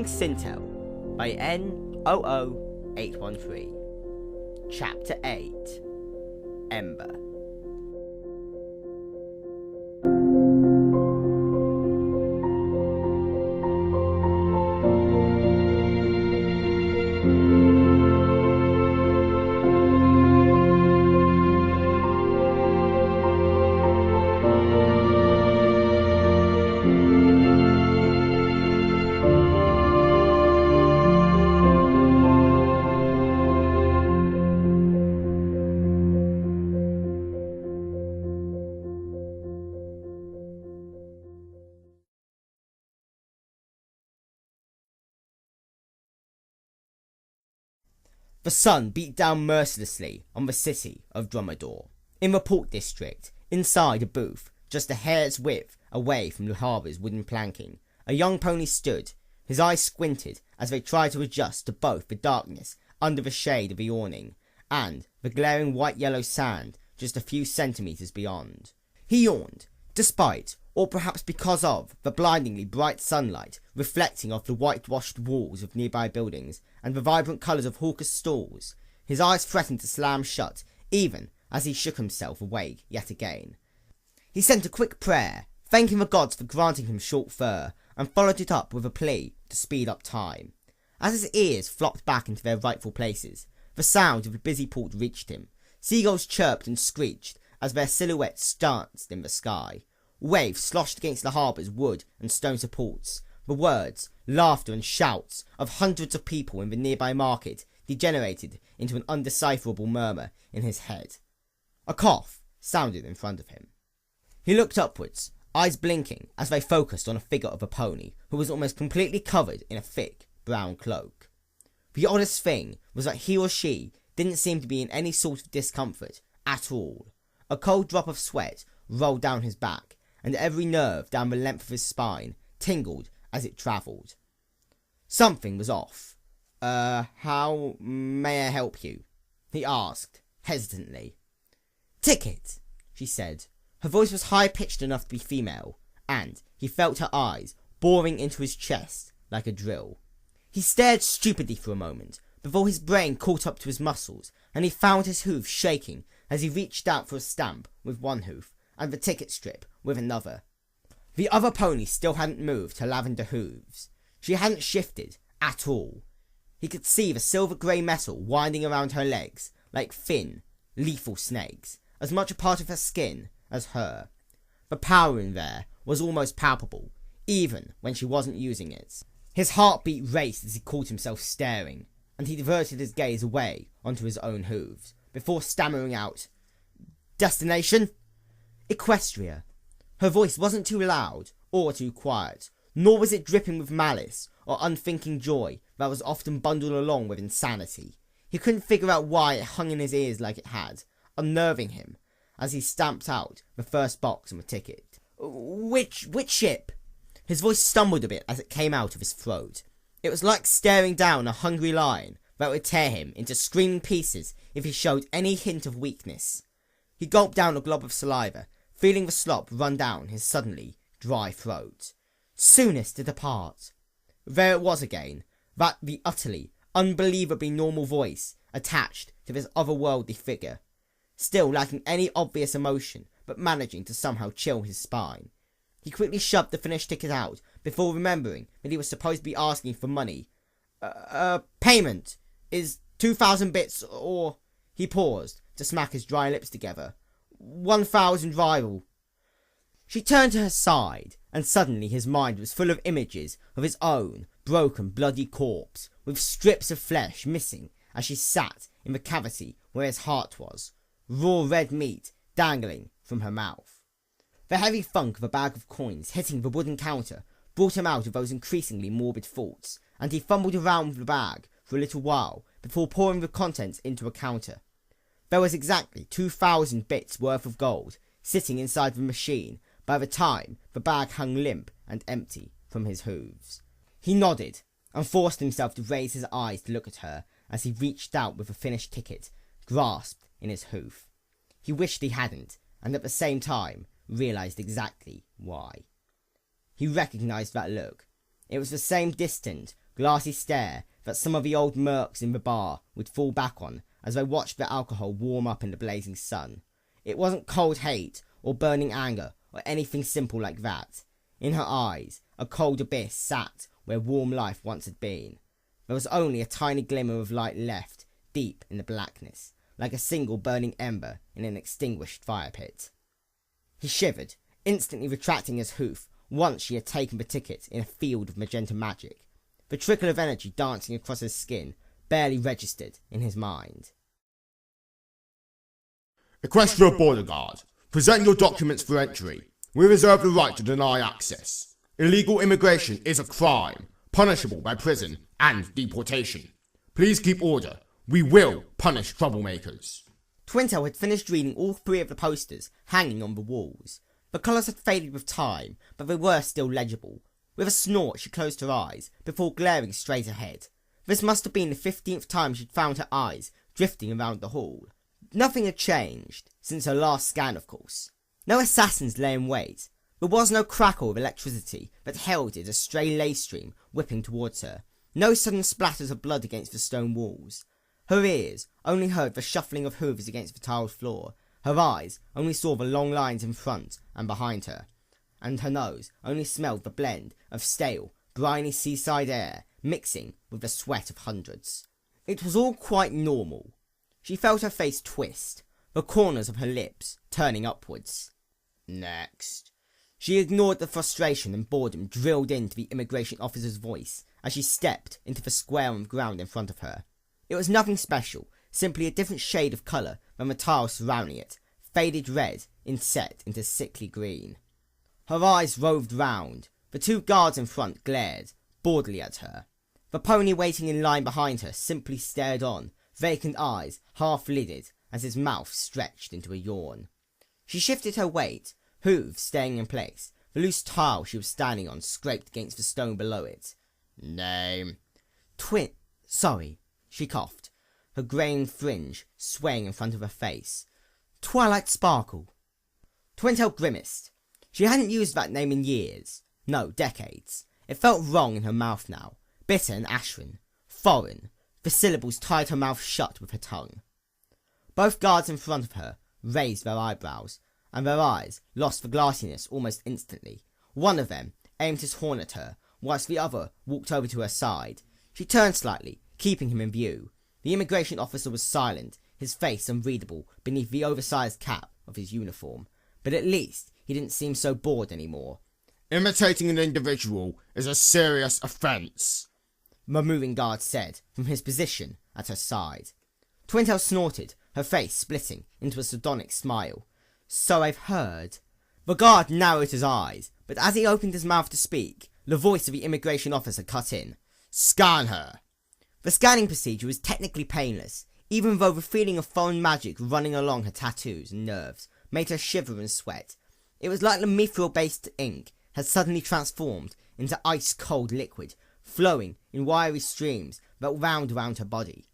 Schemering Sintel by N00813. Chapter 8. Ember. The sun beat down mercilessly on the city of Dromedor, in the port district, inside a booth, just a hair's width away from the harbour's wooden planking. A young pony stood, his eyes squinted as they tried to adjust to both the darkness under the shade of the awning, and the glaring white-yellow sand just a few centimetres beyond. He yawned, despite, or perhaps because of, the blindingly bright sunlight reflecting off the whitewashed walls of nearby buildings and the vibrant colours of hawkers' stalls. His eyes threatened to slam shut, even as he shook himself awake yet again. He sent a quick prayer, thanking the gods for granting him short fur, and followed it up with a plea to speed up time. As his ears flopped back into their rightful places, the sound of the busy port reached him. Seagulls chirped and screeched as their silhouettes danced in the sky. Waves sloshed against the harbour's wood and stone supports. The words, laughter and shouts of hundreds of people in the nearby market degenerated into an undecipherable murmur in his head. A cough sounded in front of him. He looked upwards, eyes blinking as they focused on a figure of a pony who was almost completely covered in a thick brown cloak. The oddest thing was that he or she didn't seem to be in any sort of discomfort at all. A cold drop of sweat rolled down his back, and every nerve down the length of his spine tingled as it travelled. Something was off. How may I help you?" he asked, hesitantly. "Ticket," she said. Her voice was high-pitched enough to be female, and he felt her eyes boring into his chest like a drill. He stared stupidly for a moment, before his brain caught up to his muscles, and he found his hoof shaking as he reached out for a stamp with one hoof, and the ticket strip with another. The other pony still hadn't moved her lavender hooves. She hadn't shifted at all. He could see the silver-grey metal winding around her legs like thin, lethal snakes, as much a part of her skin as her. The power in there was almost palpable, even when she wasn't using it. His heartbeat raced as he caught himself staring, and he diverted his gaze away onto his own hooves, before stammering out, "Destination?" "Equestria." Her voice wasn't too loud or too quiet, nor was it dripping with malice or unthinking joy that was often bundled along with insanity. He couldn't figure out why it hung in his ears like it had, unnerving him as he stamped out the first box on the ticket. Which ship?" His voice stumbled a bit as it came out of his throat. It was like staring down a hungry lion that would tear him into screaming pieces if he showed any hint of weakness. He gulped down a glob of saliva, feeling the slop run down his suddenly dry throat. "Soonest to depart." There it was again, the utterly, unbelievably normal voice attached to this otherworldly figure, still lacking any obvious emotion, but managing to somehow chill his spine. He quickly shoved the finished ticket out, before remembering that he was supposed to be asking for money. Payment is 2,000 bits, or..." He paused to smack his dry lips together. 1,000 rival." She turned to her side, and suddenly his mind was full of images of his own broken, bloody corpse, with strips of flesh missing as she sat in the cavity where his heart was, raw red meat dangling from her mouth. The heavy thunk of a bag of coins hitting the wooden counter brought him out of those increasingly morbid thoughts, and he fumbled around with the bag for a little while before pouring the contents into a counter. There was exactly 2,000 bits worth of gold sitting inside the machine by the time the bag hung limp and empty from his hooves. He nodded and forced himself to raise his eyes to look at her as he reached out with the finished ticket grasped in his hoof. He wished he hadn't, and at the same time realised exactly why. He recognised that look. It was the same distant, glassy stare that some of the old mercs in the bar would fall back on as they watched the alcohol warm up in the blazing sun. It wasn't cold hate or burning anger or anything simple like that. In her eyes, a cold abyss sat where warm life once had been. There was only a tiny glimmer of light left, deep in the blackness, like a single burning ember in an extinguished fire pit. He shivered, instantly retracting his hoof once she had taken the ticket in a field of magenta magic. The trickle of energy dancing across his skin barely registered in his mind. Equestria Border Guard, present your documents for entry. We reserve the right to deny access. Illegal immigration is a crime, punishable by prison and deportation. Please keep order. We will punish troublemakers. Twintel had finished reading all 3 of the posters hanging on the walls. The colours had faded with time, but they were still legible. With a snort, she closed her eyes before glaring straight ahead. This must have been the 15th time she'd found her eyes drifting around the hall. Nothing had changed since her last scan, of course. No assassins lay in wait. There was no crackle of electricity that heralded a stray lace stream whipping towards her. No sudden splatters of blood against the stone walls. Her ears only heard the shuffling of hooves against the tiled floor. Her eyes only saw the long lines in front and behind her. And her nose only smelled the blend of stale, briny seaside air mixing with the sweat of hundreds. It was all quite normal. She felt her face twist, the corners of her lips turning upwards. Next. She ignored the frustration and boredom drilled into the immigration officer's voice as she stepped into the square on the ground in front of her. It was nothing special, simply a different shade of colour than the tiles surrounding it, faded red inset into sickly green. Her eyes roved round. The 2 guards in front glared, boredly at her. The pony waiting in line behind her simply stared on, vacant eyes half-lidded as his mouth stretched into a yawn. She shifted her weight, hooves staying in place. The loose tile she was standing on scraped against the stone below it. Name? Sorry, she coughed, her greying fringe swaying in front of her face. Twilight Sparkle. Twintel grimaced. She hadn't used that name in years. No, decades. It felt wrong in her mouth now, bitter and ashen, foreign. The syllables tied her mouth shut with her tongue. Both guards in front of her raised their eyebrows, and their eyes lost the glassiness almost instantly. One of them aimed his horn at her, whilst the other walked over to her side. She turned slightly, keeping him in view. The immigration officer was silent, his face unreadable beneath the oversized cap of his uniform. But at least he didn't seem so bored anymore. Imitating an individual is a serious offence, the moving guard said from his position at her side. Twintel snorted, her face splitting into a sardonic smile. So I've heard. The guard narrowed his eyes, but as he opened his mouth to speak, the voice of the immigration officer cut in. Scan her. The scanning procedure was technically painless, even though the feeling of foreign magic running along her tattoos and nerves made her shiver and sweat. It was like the mithril-based ink had suddenly transformed into ice-cold liquid, flowing in wiry streams that wound around her body.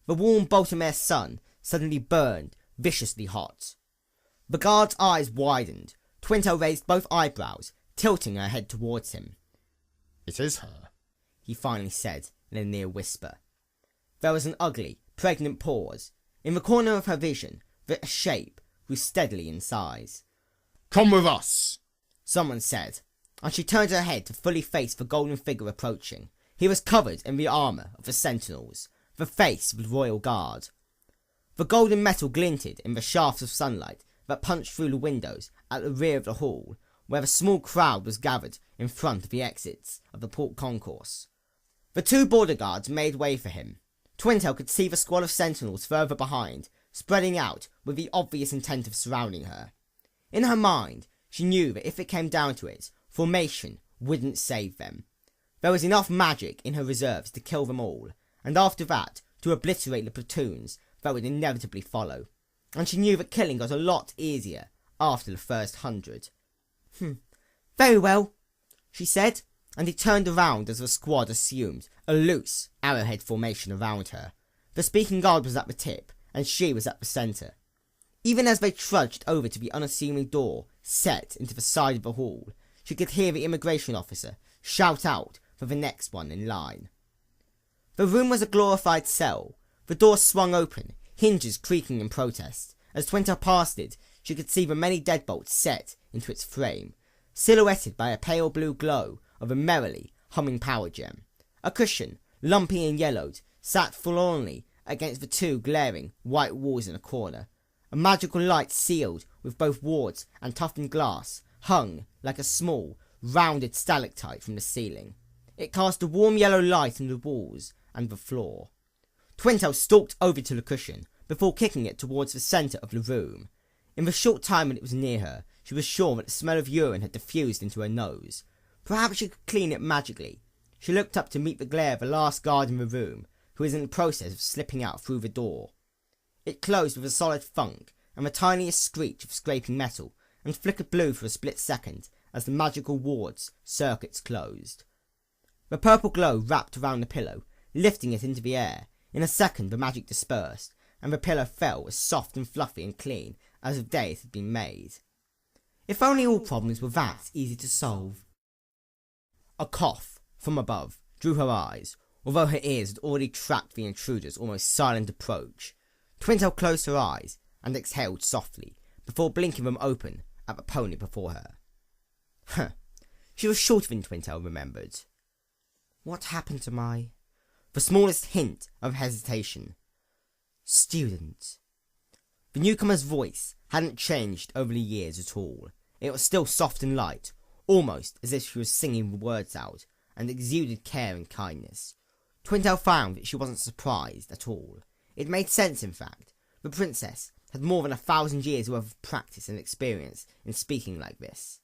The warm Baltimore sun suddenly burned viciously hot. The guard's eyes widened. Twintel raised both eyebrows, tilting her head towards him. It is her, he finally said in a near whisper. There was an ugly, pregnant pause. In the corner of her vision, the shape grew steadily in size. Come with us, someone said, and she turned her head to fully face the golden figure approaching. He was covered in the armour of the sentinels, the face of the royal guard. The golden metal glinted in the shafts of sunlight that punched through the windows at the rear of the hall, where a small crowd was gathered in front of the exits of the port concourse. The 2 border guards made way for him. Twintel could see the squad of sentinels further behind, spreading out with the obvious intent of surrounding her. In her mind, she knew that if it came down to it, formation wouldn't save them. There was enough magic in her reserves to kill them all, and after that, to obliterate the platoons that would inevitably follow. And she knew that killing got a lot easier after the first 100. Very well, she said, and he turned around as the squad assumed a loose arrowhead formation around her. The speaking guard was at the tip, and she was at the centre. Even as they trudged over to the unassuming door set into the side of the hall, she could hear the immigration officer shout out for the next one in line. The room was a glorified cell. The door swung open, hinges creaking in protest. As Twintel passed it, she could see the many deadbolts set into its frame, silhouetted by a pale blue glow of a merrily humming power gem. A cushion, lumpy and yellowed, sat forlornly against the two glaring white walls in a corner. A magical light sealed with both wards and toughened glass hung like a small, rounded stalactite from the ceiling. It cast a warm yellow light on the walls and the floor. Twintel stalked over to the cushion before kicking it towards the centre of the room. In the short time when it was near her, she was sure that the smell of urine had diffused into her nose. Perhaps she could clean it magically. She looked up to meet the glare of the last guard in the room, who was in the process of slipping out through the door. It closed with a solid thunk and the tiniest screech of scraping metal, and flickered blue for a split second as the magical ward's circuits closed. The purple glow wrapped around the pillow, lifting it into the air. In a second the magic dispersed, and the pillow fell as soft and fluffy and clean as the day it had been made. If only all problems were that easy to solve. A cough from above drew her eyes, although her ears had already tracked the intruder's almost silent approach. Twintel closed her eyes and exhaled softly, before blinking them open at the pony before her. She was shorter than Twintel remembered. What happened to my... The smallest hint of hesitation. Student. The newcomer's voice hadn't changed over the years at all. It was still soft and light, almost as if she was singing the words out, and exuded care and kindness. Twintel found that she wasn't surprised at all. It made sense, in fact. The princess had more than 1,000 years' worth of practice and experience in speaking like this.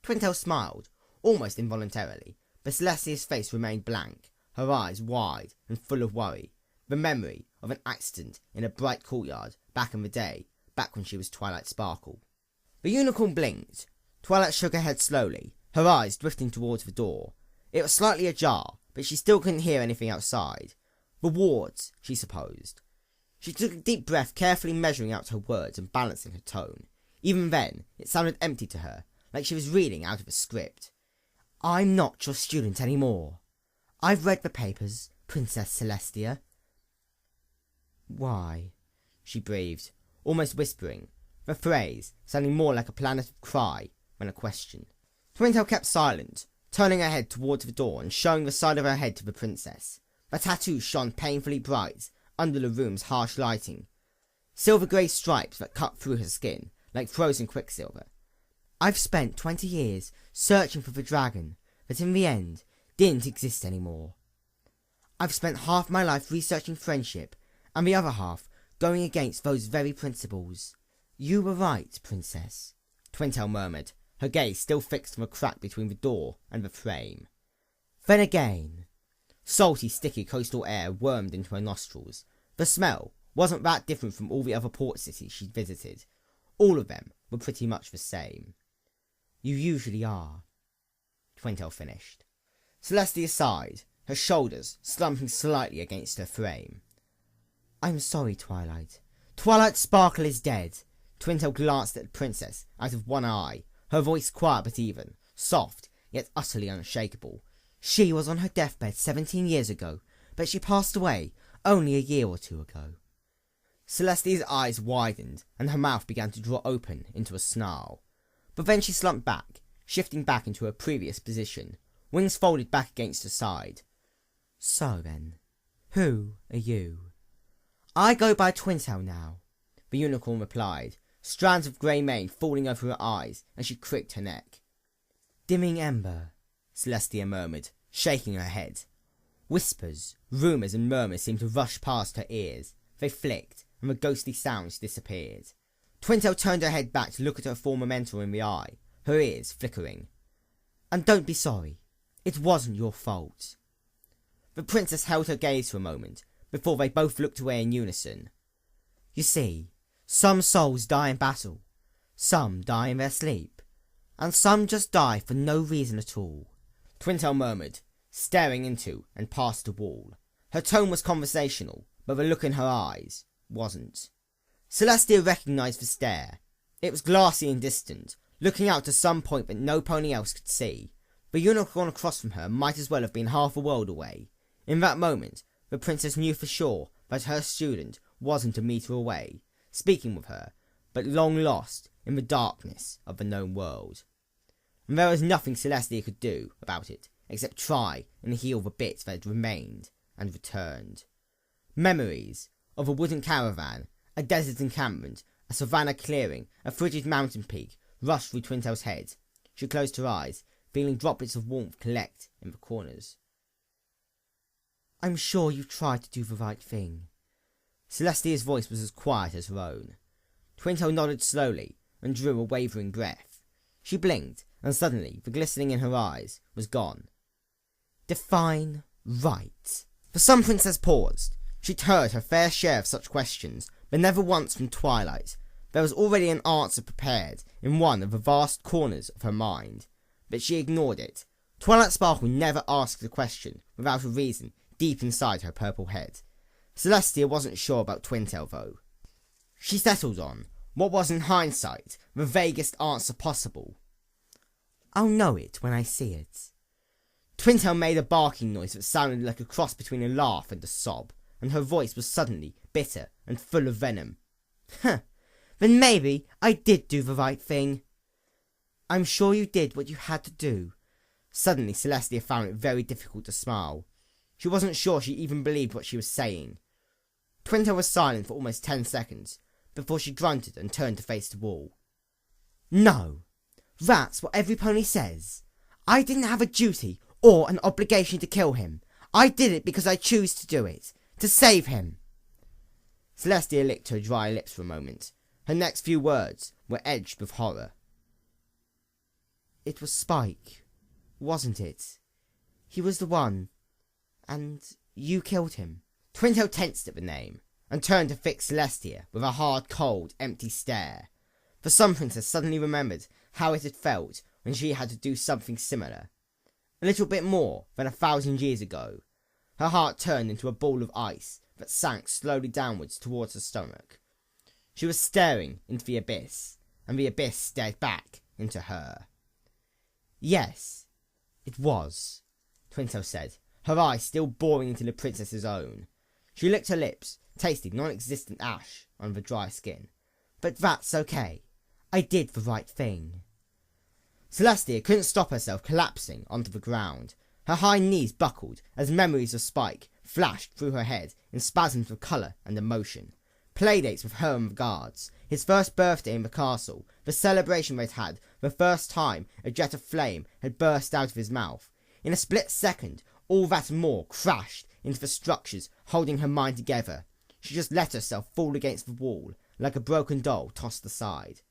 Twintel smiled, almost involuntarily, but Celestia's face remained blank, her eyes wide and full of worry, the memory of an accident in a bright courtyard back in the day, back when she was Twilight Sparkle. The unicorn blinked. Twilight shook her head slowly, her eyes drifting towards the door. It was slightly ajar, but she still couldn't hear anything outside. The wards, she supposed. She took a deep breath, carefully measuring out her words and balancing her tone. Even then, it sounded empty to her, like she was reading out of a script. I'm not your student anymore. I've read the papers, Princess Celestia. Why? She breathed, almost whispering, the phrase sounding more like a plaintive cry than a question. Twintel kept silent, turning her head towards the door and showing the side of her head to the princess. The tattoo shone painfully bright under the room's harsh lighting, silver-grey stripes that cut through her skin like frozen quicksilver. I've spent 20 years searching for the dragon that in the end didn't exist anymore. I've spent half my life researching friendship and the other half going against those very principles. You were right, princess, Twintel murmured, her gaze still fixed on the crack between the door and the frame. Then again. Salty, sticky coastal air wormed into her nostrils. The smell wasn't that different from all the other port cities she'd visited. All of them were pretty much the same. You usually are, Twintel finished. Celestia sighed, her shoulders slumping slightly against her frame. I'm sorry, Twilight. Twilight Sparkle is dead. Twintel glanced at the princess out of one eye, her voice quiet but even, soft, yet utterly unshakable. She was on her deathbed 17 years ago, but she passed away only a year or two ago. Celestia's eyes widened, and her mouth began to draw open into a snarl. But then she slumped back, shifting back into her previous position, wings folded back against her side. So then, who are you? I go by Twintel now, the unicorn replied, strands of grey mane falling over her eyes as she cricked her neck. Dimming Ember, Celestia murmured, shaking her head. Whispers, rumours and murmurs seemed to rush past her ears. They flicked, and the ghostly sounds disappeared. Twintel turned her head back to look at her former mentor in the eye, her ears flickering. And don't be sorry. It wasn't your fault. The princess held her gaze for a moment, before they both looked away in unison. You see, some souls die in battle, some die in their sleep, and some just die for no reason at all, Twintel murmured, staring into and past the wall. Her tone was conversational, but the look in her eyes wasn't. Celestia recognised the stare. It was glassy and distant, looking out to some point that no pony else could see. The unicorn across from her might as well have been half a world away. In that moment, the princess knew for sure that her student wasn't a meter away, speaking with her, but long lost in the darkness of the known world. And there was nothing Celestia could do about it, except try and heal the bits that had remained and returned. Memories of a wooden caravan, a desert encampment, a savannah clearing, a frigid mountain peak rushed through Twintel's head. She closed her eyes, feeling droplets of warmth collect in the corners. "I'm sure you tried to do the right thing." Celestia's voice was as quiet as her own. Twintel nodded slowly and drew a wavering breath. She blinked, and suddenly the glistening in her eyes was gone. Define right. The Sun Princess paused. She'd heard her fair share of such questions, but never once from Twilight. There was already an answer prepared in one of the vast corners of her mind, but she ignored it. Twilight Sparkle never asked a question without a reason deep inside her purple head. Celestia wasn't sure about Twintel though. She settled on what was in hindsight the vaguest answer possible. "I'll know it when I see it." Twintel made a barking noise that sounded like a cross between a laugh and a sob, and her voice was suddenly bitter and full of venom. "Huh, then maybe I did do the right thing." "I'm sure you did what you had to do." Suddenly Celestia found it very difficult to smile. She wasn't sure she even believed what she was saying. Twintel was silent for almost 10 seconds, before she grunted and turned to face the wall. "No, that's what every pony says. I didn't have a duty or an obligation to kill him. I did it because I choose to do it, to save him." Celestia licked her dry lips for a moment. Her next few words were edged with horror. "It was Spike, wasn't it? He was the one, and you killed him." Twintel tensed at the name, and turned to fix Celestia with a hard, cold, empty stare. The Sun Princess suddenly remembered how it had felt when she had to do something similar. A little bit more than 1,000 years ago. Her heart turned into a ball of ice that sank slowly downwards towards her stomach. She was staring into the abyss, and the abyss stared back into her. "Yes, it was," Twintel said, her eyes still boring into the princess's own. She licked her lips, tasting non-existent ash on the dry skin. "But that's okay. I did the right thing." Celestia couldn't stop herself collapsing onto the ground. Her hind knees buckled as memories of Spike flashed through her head in spasms of colour and emotion. Playdates with her and the guards, his first birthday in the castle, the celebration they'd had, the first time a jet of flame had burst out of his mouth. In a split second, all that and more crashed into the structures holding her mind together. She just let herself fall against the wall, like a broken doll tossed aside.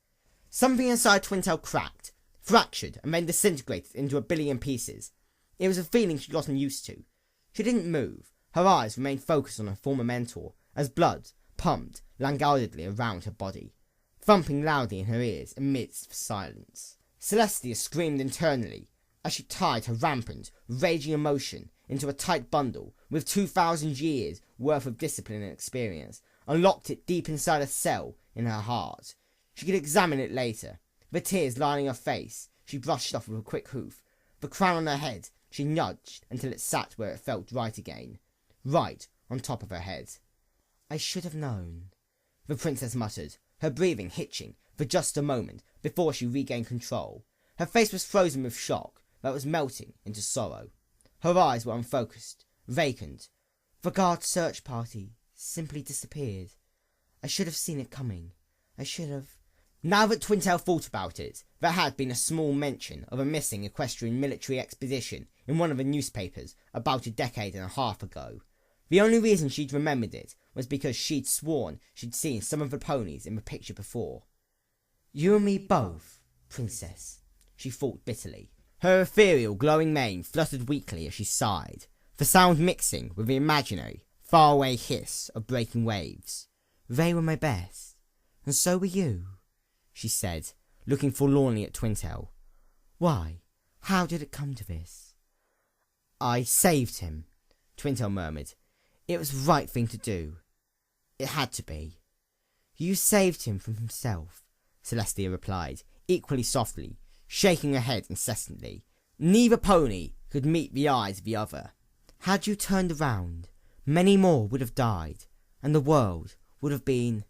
Something inside Twintel cracked, fractured, and then disintegrated into a billion pieces. It was a feeling she'd gotten used to. She didn't move. Her eyes remained focused on her former mentor, as blood pumped languidly around her body, thumping loudly in her ears amidst the silence. Celestia screamed internally as she tied her rampant, raging emotion into a tight bundle with 2,000 years worth of discipline and experience, and locked it deep inside a cell in her heart. She could examine it later. The tears lining her face she brushed off with a quick hoof. The crown on her head she nudged until it sat where it felt right again, right on top of her head. "I should have known," the princess muttered, her breathing hitching for just a moment before she regained control. Her face was frozen with shock that was melting into sorrow. Her eyes were unfocused, vacant. "The guard search party simply disappeared. I should have seen it coming. I should have..." Now that Twintel thought about it, there had been a small mention of a missing equestrian military expedition in one of the newspapers about a decade and a half ago. The only reason she'd remembered it was because she'd sworn she'd seen some of the ponies in the picture before. "You and me both, princess," she thought bitterly. Her ethereal glowing mane fluttered weakly as she sighed, the sound mixing with the imaginary, faraway hiss of breaking waves. "They were my best, and so were you," she said, looking forlornly at Twintel. "Why? How did it come to this?" "I saved him," Twintel murmured. "It was the right thing to do. It had to be." "You saved him from himself," Celestia replied, equally softly, shaking her head incessantly. Neither pony could meet the eyes of the other. "Had you turned around, Many more would have died, and the world would have been,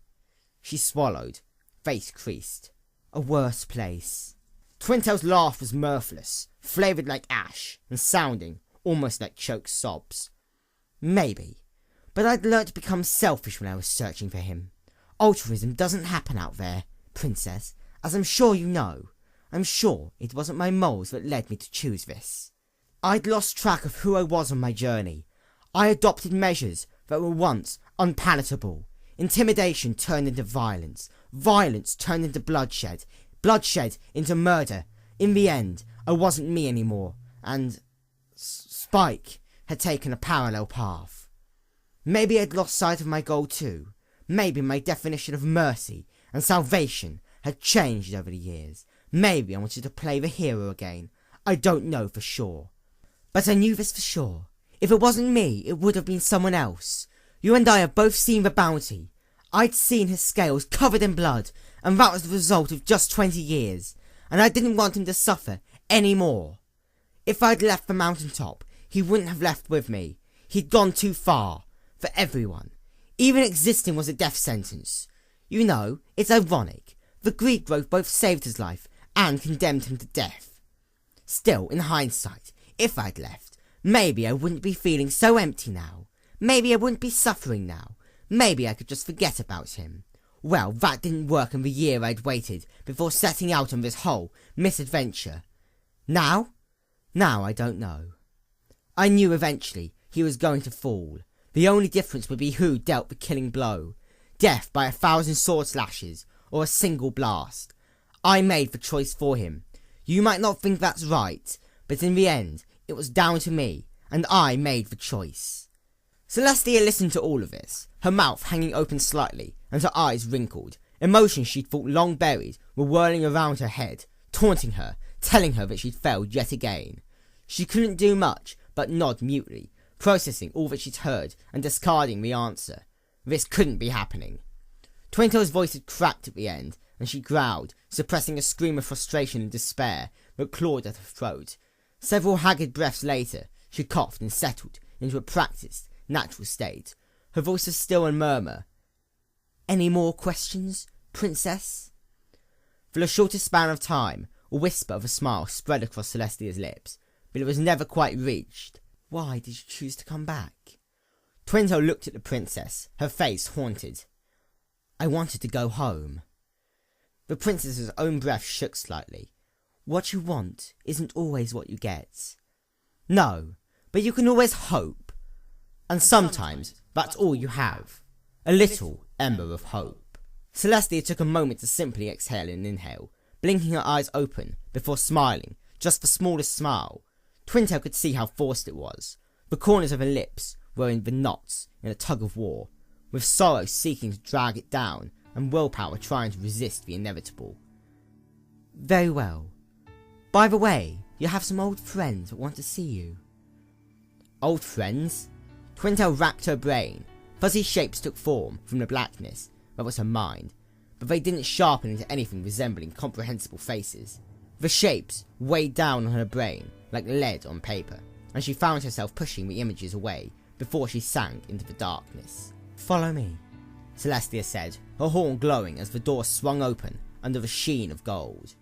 she swallowed, face creased, a worse place. Twintail's laugh was mirthless, flavoured like ash, and sounding almost like choked sobs. Maybe, but I'd learnt to become selfish when I was searching for him. Altruism doesn't happen out there, Princess, as I'm sure you know. I'm sure it wasn't my moles that led me to choose this. I'd lost track of who I was on my journey. I adopted measures that were once unpalatable. Intimidation turned into violence. Violence turned into bloodshed. Bloodshed into murder. In the end, I wasn't me anymore, and Spike had taken a parallel path. Maybe I'd lost sight of my goal too. Maybe my definition of mercy and salvation had changed over the years. Maybe I wanted to play the hero again. I don't know for sure. But I knew this for sure. If it wasn't me, it would have been someone else. You and I have both seen the bounty. I'd seen his scales covered in blood, and that was the result of just 20 years, and I didn't want him to suffer any more. If I'd left the mountaintop, he wouldn't have left with me. He'd gone too far, for everyone. Even existing was a death sentence. You know, it's ironic. The greed growth both saved his life and condemned him to death. Still, in hindsight, if I'd left, maybe I wouldn't be feeling so empty now. Maybe I wouldn't be suffering now. Maybe I could just forget about him. Well, that didn't work in the year I'd waited before setting out on this whole misadventure. Now I don't know. I knew eventually he was going to fall. The only difference would be who dealt the killing blow. Death by 1,000 sword slashes, or a single blast. I made the choice for him. You might not think that's right, but in the end, it was down to me, and I made the choice. Celestia listened to all of this, her mouth hanging open slightly, and her eyes wrinkled. Emotions she'd thought long buried were whirling around her head, taunting her, telling her that she'd failed yet again. She couldn't do much but nod mutely, processing all that she'd heard and discarding the answer. This couldn't be happening. Twintail's voice had cracked at the end, and she growled, suppressing a scream of frustration and despair that clawed at her throat. Several haggard breaths later, she coughed and settled into a practiced, natural state. Her voice was still a murmur. Any more questions, Princess? For the shortest span of time, a whisper of a smile spread across Celestia's lips, but it was never quite reached. Why did you choose to come back? Twintail looked at the princess, her face haunted. I wanted to go home. The princess's own breath shook slightly. What you want isn't always what you get. No, but you can always hope. And sometimes that's all you have. A little ember of hope. Celestia took a moment to simply exhale and inhale, blinking her eyes open before smiling, just the smallest smile. Twintail could see how forced it was. The corners of her lips were in the knots in a tug of war, with sorrow seeking to drag it down and willpower trying to resist the inevitable. Very well. By the way, you have some old friends that want to see you. Old friends? Twintail racked her brain. Fuzzy shapes took form from the blackness that was her mind, but they didn't sharpen into anything resembling comprehensible faces. The shapes weighed down on her brain like lead on paper, and she found herself pushing the images away before she sank into the darkness. Follow me, Celestia said, her horn glowing as the door swung open under the sheen of gold.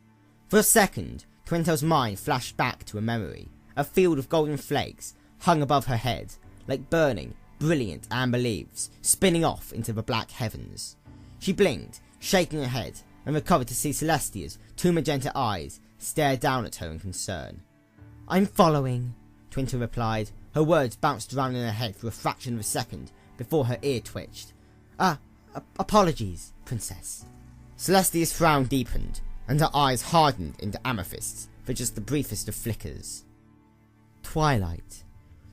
For a second, Twintail's mind flashed back to a memory. A field of golden flakes hung above her head, like burning, brilliant amber leaves spinning off into the black heavens. She blinked, shaking her head, and recovered to see Celestia's two magenta eyes stare down at her in concern. I'm following, Twintail replied. Her words bounced around in her head for a fraction of a second before her ear twitched. Apologies, Princess. Celestia's frown deepened, and her eyes hardened into amethysts for just the briefest of flickers. Twilight.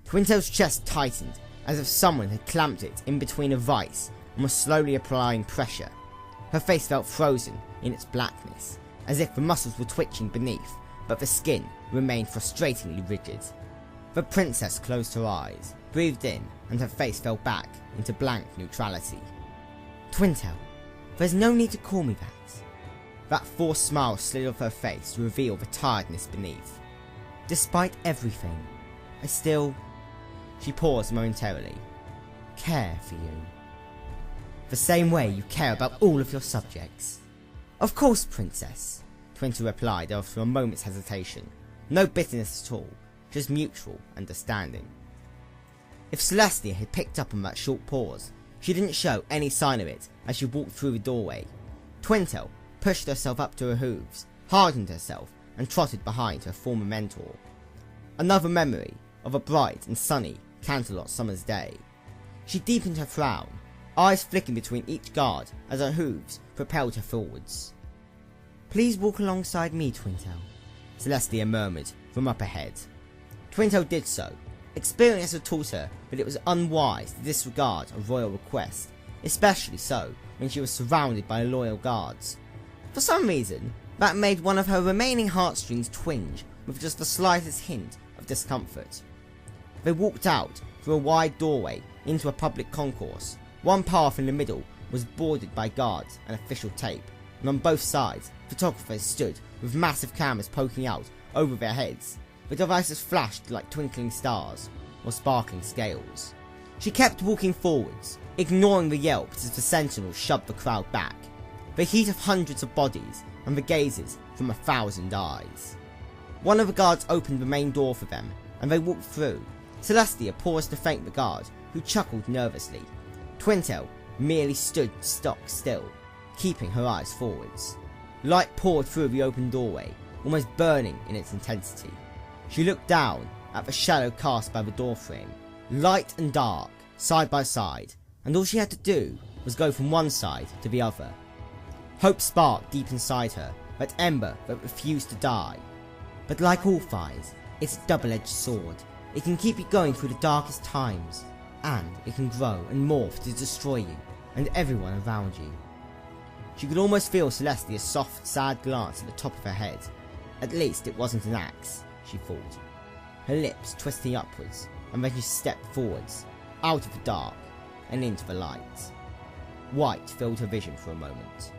Twintail's chest tightened, as if someone had clamped it in between a vice and was slowly applying pressure. Her face felt frozen in its blackness, as if the muscles were twitching beneath, but the skin remained frustratingly rigid. The princess closed her eyes, breathed in, and her face fell back into blank neutrality. Twintail, there's no need to call me that. That forced smile slid off her face to reveal the tiredness beneath. Despite everything, I still... She paused momentarily. care for you. The same way you care about all of your subjects. Of course, Princess, Twintel replied after a moment's hesitation. No bitterness at all, just mutual understanding. If Celestia had picked up on that short pause, she didn't show any sign of it as she walked through the doorway. Twintel pushed herself up to her hooves, hardened herself, and trotted behind her former mentor. Another memory of a bright and sunny Canterlot summer's day. She deepened her frown, eyes flicking between each guard as her hooves propelled her forwards. "Please walk alongside me, Twintel," Celestia murmured from up ahead. Twintel did so. Experience had taught her that it was unwise to disregard a royal request, especially so when she was surrounded by loyal guards. For some reason, that made one of her remaining heartstrings twinge with just the slightest hint of discomfort. They walked out through a wide doorway into a public concourse. One path in the middle was bordered by guards and official tape, and on both sides, photographers stood with massive cameras poking out over their heads. The devices flashed like twinkling stars or sparkling scales. She kept walking forwards, ignoring the yelps as the sentinels shoved the crowd back, the heat of hundreds of bodies and the gazes from 1,000 eyes. One of the guards opened the main door for them, and they walked through. Celestia paused to thank the guard, who chuckled nervously. Twintel merely stood stock still, keeping her eyes forwards. Light poured through the open doorway, almost burning in its intensity. She looked down at the shadow cast by the doorframe, light and dark, side by side, and all she had to do was go from one side to the other. Hope sparked deep inside her, that ember that refused to die. But like all fires, it's a double-edged sword. It can keep you going through the darkest times, and it can grow and morph to destroy you and everyone around you. She could almost feel Celestia's soft, sad glance at the top of her head. At least it wasn't an axe, she thought. Her lips twisting upwards, and then she stepped forwards, out of the dark, and into the light. White filled her vision for a moment.